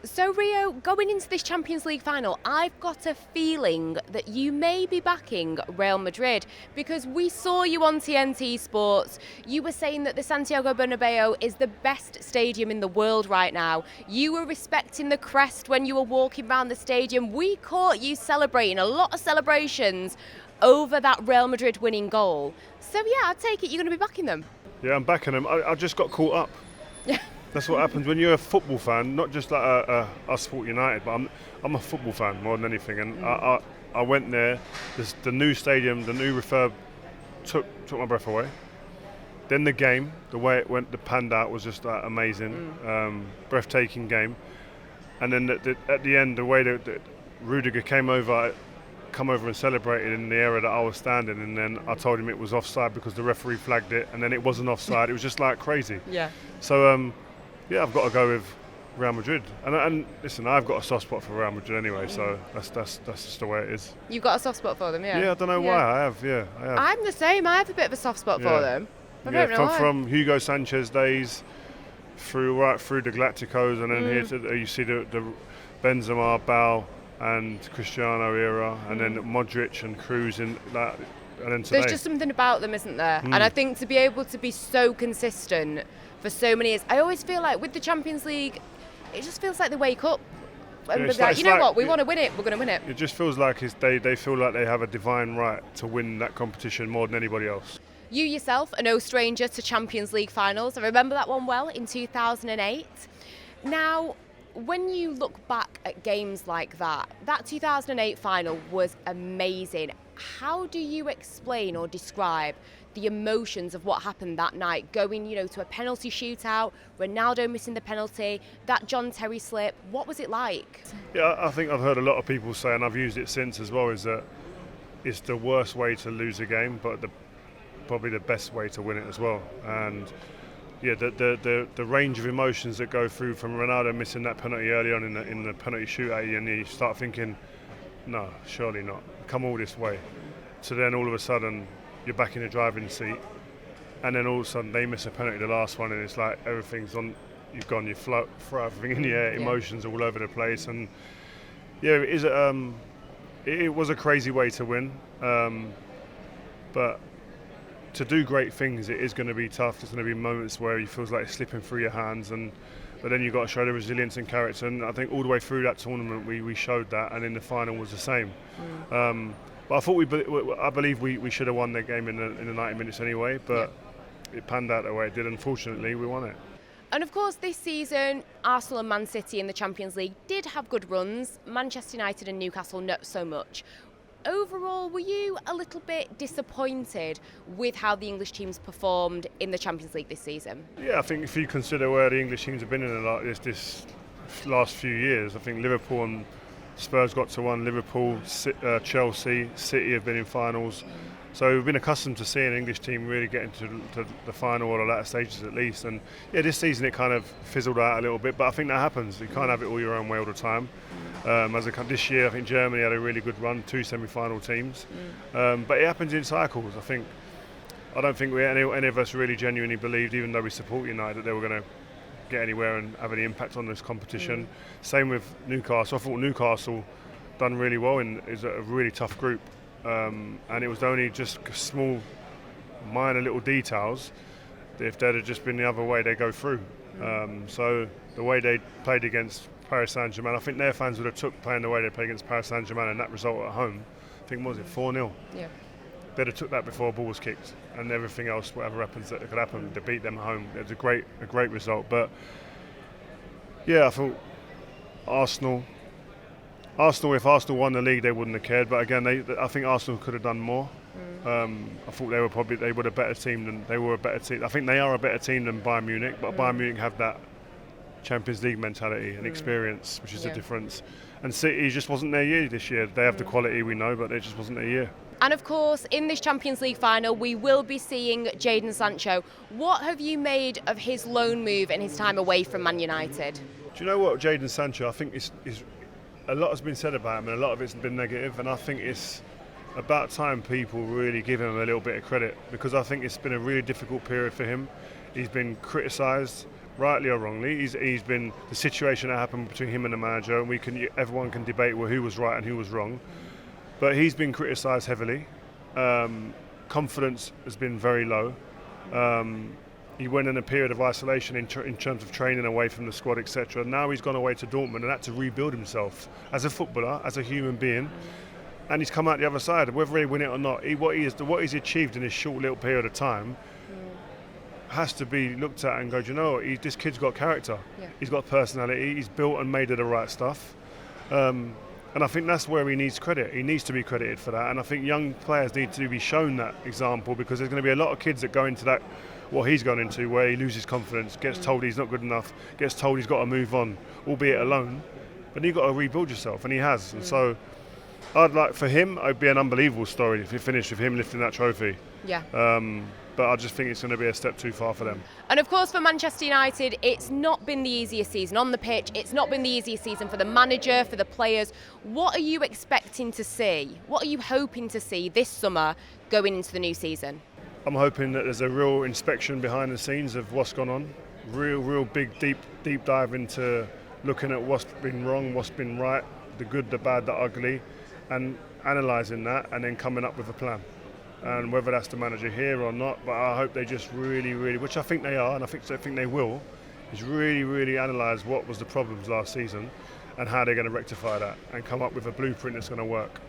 So Rio, going into this Champions League final, I've got a feeling that you may be backing Real Madrid because we saw you on TNT Sports. You were saying that the Santiago Bernabeu is the best stadium in the world right now. You were respecting the crest when you were walking around the stadium. We caught you celebrating, a lot of celebrations over that Real Madrid winning goal. So yeah, I take it you're going to be backing them. Yeah, I'm backing them. I just got caught up. That's what happens when you're a football fan, not just like us Sport United, but I'm a football fan more than anything. And I went there. The new stadium, the new refurb, took my breath away. Then the game, the way it went, the panned out was just amazing, breathtaking game. And then at the end, the way that Rudiger come over and celebrated in the area that I was standing, and then I told him it was offside because the referee flagged it, and then it wasn't offside. It was just like crazy. Yeah. So yeah, I've got to go with Real Madrid. And listen, I've got a soft spot for Real Madrid anyway, so that's just the way it is. You've got a soft spot for them, yeah? Yeah, I don't know why. I have. I'm the same. I have a bit of a soft spot for them. I don't know why. From Hugo Sanchez days right through the Galacticos, and then here to, you see the Benzema, Bale and Cristiano era, and then Modric and Kroos and that. And then today. There's just something about them, isn't there? And I think to be able to be so consistent for so many years, I always feel like with the Champions League, it just feels like they wake up and they're like, you know what, we want to win it, we're going to win it. It just feels like they feel like they have a divine right to win that competition more than anybody else. You yourself are no stranger to Champions League finals. I remember that one well in 2008. Now, when you look back at games like that 2008 final was amazing. How do you explain or describe the emotions of what happened that night, going, to a penalty shootout, Ronaldo missing the penalty, that John Terry slip? What was it like? Yeah, I think I've heard a lot of people say, and I've used it since as well, is that it's the worst way to lose a game, but probably the best way to win it as well. And yeah, the range of emotions that go through from Ronaldo missing that penalty early on in the penalty shootout, and you start thinking, no, surely not. Come all this way. So then all of a sudden you're back in the driving seat, and then all of a sudden they miss a penalty, the last one, and it's like everything's on. You've gone, you throw everything in the air, emotions all over the place, and yeah, it was a crazy way to win, but to do great things, it is going to be tough. There's going to be moments where you feels like it's slipping through your hands, but then you've got to show the resilience and character. And I think all the way through that tournament, we showed that, and in the final was the same. But I thought I believe we should have won that game in the 90 minutes anyway. But it panned out the way it did. Unfortunately, we won it. And of course, this season, Arsenal and Man City in the Champions League did have good runs. Manchester United and Newcastle, not so much. Overall, were you a little bit disappointed with how the English teams performed in the Champions League this season? Yeah, I think if you consider where the English teams have been in this last few years, I think Liverpool and Spurs got to one. Liverpool, Chelsea, City have been in finals. So we've been accustomed to seeing an English team really getting to the final or the latter stages at least. And yeah, this season it kind of fizzled out a little bit, but I think that happens. You can't have it all your own way all the time. This year, I think Germany had a really good run, 2 semi-final teams. But it happens in cycles. I don't think any of us really genuinely believed, even though we support United, that they were going to get anywhere and have any impact on this competition. Same with Newcastle. I thought Newcastle done really well and is a really tough group. And it was only just small, minor little details. If they'd have just been the other way, they go through. So the way they played against Paris Saint-Germain, I think their fans would have took playing the way they played against Paris Saint-Germain and that result at home. I think, what was it, 4-0? Yeah. They'd have took that before a ball was kicked, and everything else, whatever happens that could happen, to beat them at home. It was a great result. But yeah, I thought Arsenal, if Arsenal won the league, they wouldn't have cared. But again, I think Arsenal could have done more. I thought they were a better team than they were a better team. I think they are a better team than Bayern Munich, but Bayern Munich have that Champions League mentality and experience, which is the difference. And City just wasn't their year this year. They have the quality, we know, but it just wasn't their year. And of course, in this Champions League final, we will be seeing Jadon Sancho. What have you made of his loan move and his time away from Man United? Do you know what, Jadon Sancho, I think a lot has been said about him and a lot of it's been negative, and I think it's about time people really give him a little bit of credit, because I think it's been a really difficult period for him. He's been criticised, rightly or wrongly. He's been the situation that happened between him and the manager, and everyone can debate who was right and who was wrong. But he's been criticised heavily. Confidence has been very low. He went in a period of isolation in terms of training away from the squad, etc. Now he's gone away to Dortmund and had to rebuild himself as a footballer, as a human being. And he's come out the other side. Whether he win it or not, what he's achieved in this short little period of time has to be looked at and go, do you know what? This kid's got character. Yeah. He's got personality. He's built and made of the right stuff. And I think that's where he needs credit. He needs to be credited for that. And I think young players need to be shown that example, because there's going to be a lot of kids that go into that, what he's gone into, where he loses confidence, gets told he's not good enough, gets told he's got to move on, albeit alone. But you've got to rebuild yourself, and he has. And so for him, it'd be an unbelievable story if he finished with him lifting that trophy. Yeah. But I just think it's going to be a step too far for them. And of course for Manchester United, it's not been the easiest season on the pitch. It's not been the easiest season for the manager, for the players. What are you expecting to see? What are you hoping to see this summer going into the new season? I'm hoping that there's a real inspection behind the scenes of what's gone on. Real big, deep dive into looking at what's been wrong, what's been right, the good, the bad, the ugly, and analysing that and then coming up with a plan. And whether that's the manager here or not, but I hope they just really, which I think they are, and I think they will, is really analyse what was the problems last season and how they're going to rectify that and come up with a blueprint that's going to work.